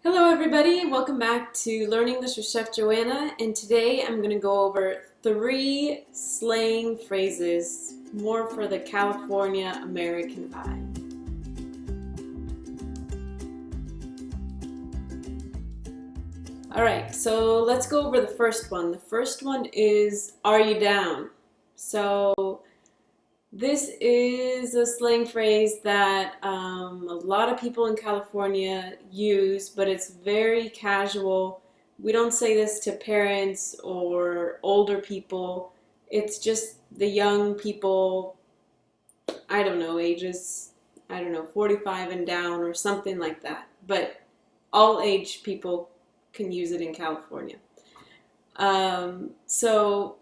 Hello everybody, welcome back to Learn English with Chef Joanna, and today I'm going to go over 3 slang phrases, more for the California American vibe. Alright, so let's go over the first one. The first one is, are you down? So this is a slang phrase that a lot of people in California use, but it's very casual. We don't say this to parents or older people. It's just the young people, ages, 45 and down or something like that. But all age people can use it in California. So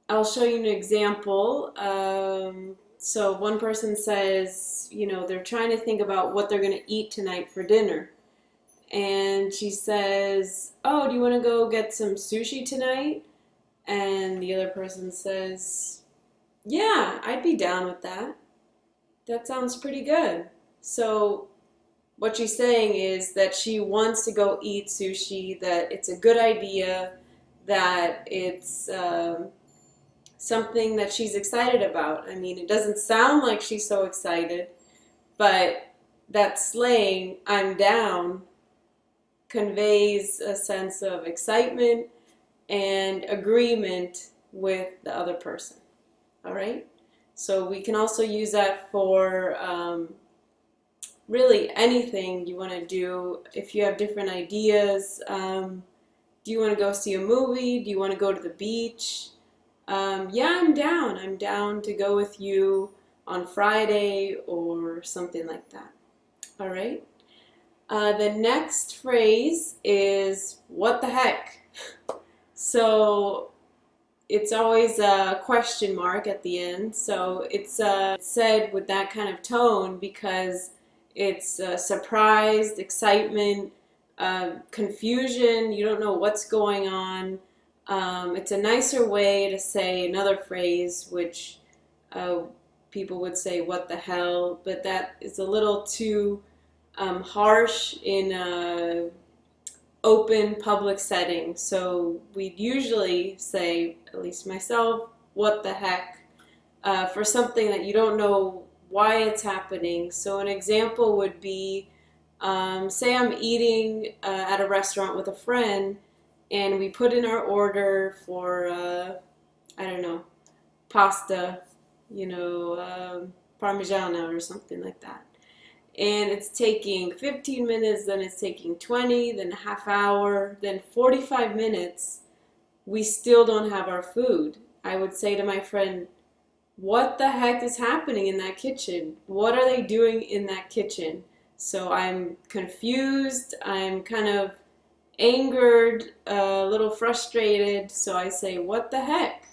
I'll show you an example. So one person says, they're trying to think about what they're going to eat tonight for dinner. And she says, oh, do you want to go get some sushi tonight? And the other person says, yeah, I'd be down with that. That sounds pretty good. So what she's saying is that she wants to go eat sushi, that it's a good idea, that it's something that she's excited about. I mean, it doesn't sound like she's so excited, but that slang, I'm down, conveys a sense of excitement and agreement with the other person. All right? So we can also use that for really anything you want to do. If you have different ideas, do you want to go see a movie? Do you want to go to the beach? Yeah, I'm down. I'm down to go with you on Friday or something like that. All right? The next phrase is, what the heck? So it's always a question mark at the end. So it's said with that kind of tone because it's surprise, excitement, confusion. You don't know what's going on. It's a nicer way to say another phrase, which people would say, what the hell, but that is a little too harsh in an open public setting. So we'd usually say, at least myself, what the heck, for something that you don't know why it's happening. So an example would be, say I'm eating at a restaurant with a friend, and we put in our order for, pasta, Parmigiana or something like that. And it's taking 15 minutes, then it's taking 20, then a half hour, then 45 minutes. We still don't have our food. I would say to my friend, what the heck is happening in that kitchen? What are they doing in that kitchen? So I'm confused, I'm kind of angered, a little frustrated, so I say, what the heck?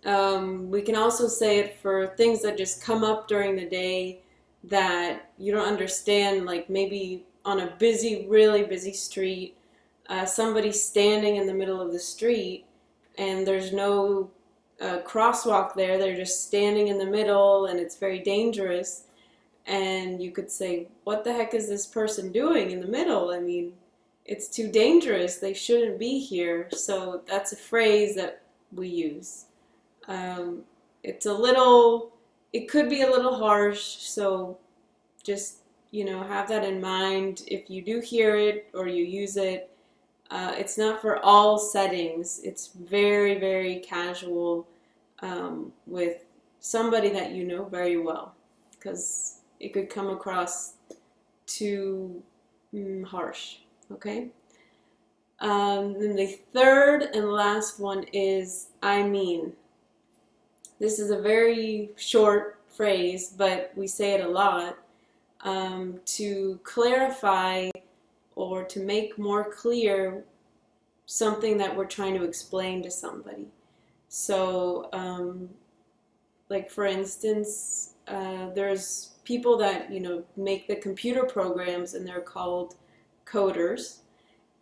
We can also say it for things that just come up during the day that you don't understand, like maybe on a really busy street, somebody's standing in the middle of the street and there's no crosswalk there, they're just standing in the middle and it's very dangerous, and you could say, what the heck is this person doing in the middle? I mean, it's too dangerous, they shouldn't be here. So that's a phrase that we use. It could be a little harsh, so just, have that in mind if you do hear it or you use it. It's not for all settings. It's very, very casual with somebody that you know very well, because it could come across too harsh. Okay? Then the third and last one is, I mean. This is a very short phrase, but we say it a lot to clarify or to make more clear something that we're trying to explain to somebody. So, like for instance, there's people that, make the computer programs and they're called coders.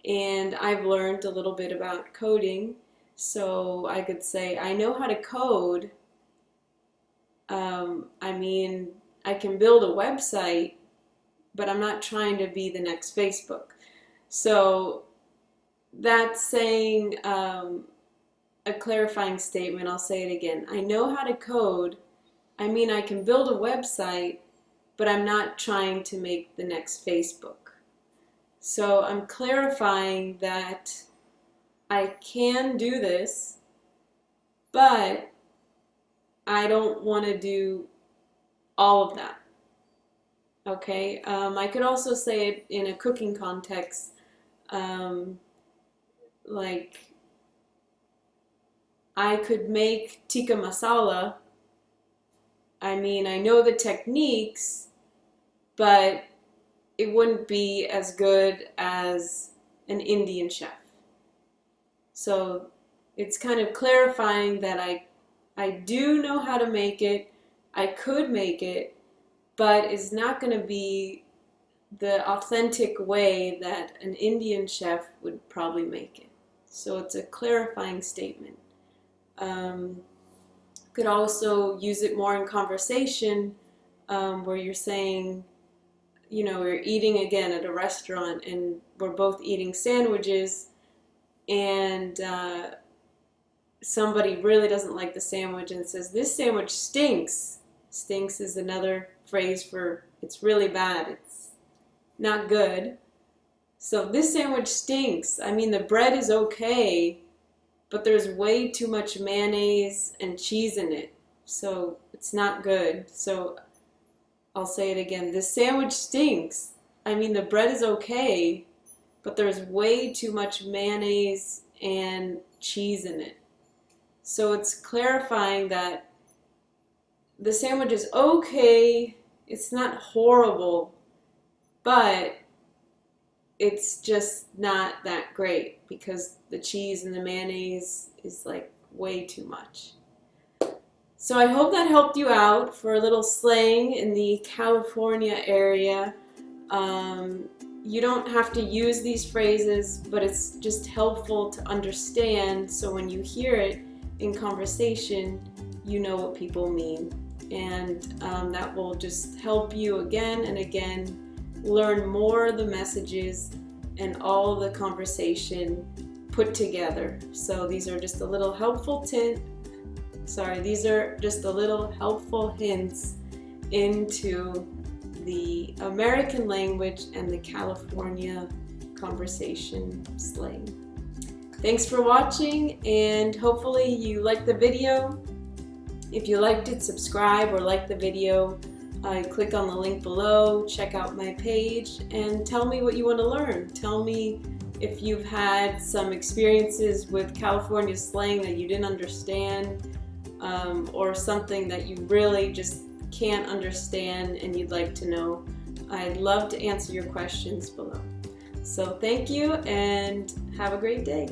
And I've learned a little bit about coding. So I could say, I know how to code. I can build a website, but I'm not trying to be the next Facebook. So that's saying a clarifying statement. I'll say it again. I know how to code. I mean, I can build a website, but I'm not trying to make the next Facebook. So I'm clarifying that I can do this, but I don't want to do all of that. Okay, I could also say it in a cooking context, like I could make tikka masala. I mean, I know the techniques, but it wouldn't be as good as an Indian chef. So it's kind of clarifying that I do know how to make it, I could make it, but it's not going to be the authentic way that an Indian chef would probably make it. So it's a clarifying statement. Could also use it more in conversation, where you're saying, you know, we're eating again at a restaurant and we're both eating sandwiches, and somebody really doesn't like the sandwich and says, this sandwich stinks. Stinks is another phrase for it's really bad, it's not good. So this sandwich stinks. I mean, the bread is okay, but there's way too much mayonnaise and cheese in it, so it's not good. So I'll say it again. This sandwich stinks. I mean, the bread is okay, but there's way too much mayonnaise and cheese in it. So it's clarifying that the sandwich is okay, it's not horrible, but it's just not that great because the cheese and the mayonnaise is like way too much. So I hope that helped you out for a little slang in the California area. You don't have to use these phrases, but it's just helpful to understand, so when you hear it in conversation, you know what people mean. And that will just help you again and again learn more of the messages and all the conversation put together. So these are just a little helpful these are just a little helpful hints into the American language and the California conversation slang. Thanks for watching, and hopefully you liked the video. If you liked it, subscribe or like the video. Click on the link below, check out my page, and tell me what you want to learn. Tell me if you've had some experiences with California slang that you didn't understand, or something that you really just can't understand and you'd like to know. I'd love to answer your questions below. So thank you and have a great day.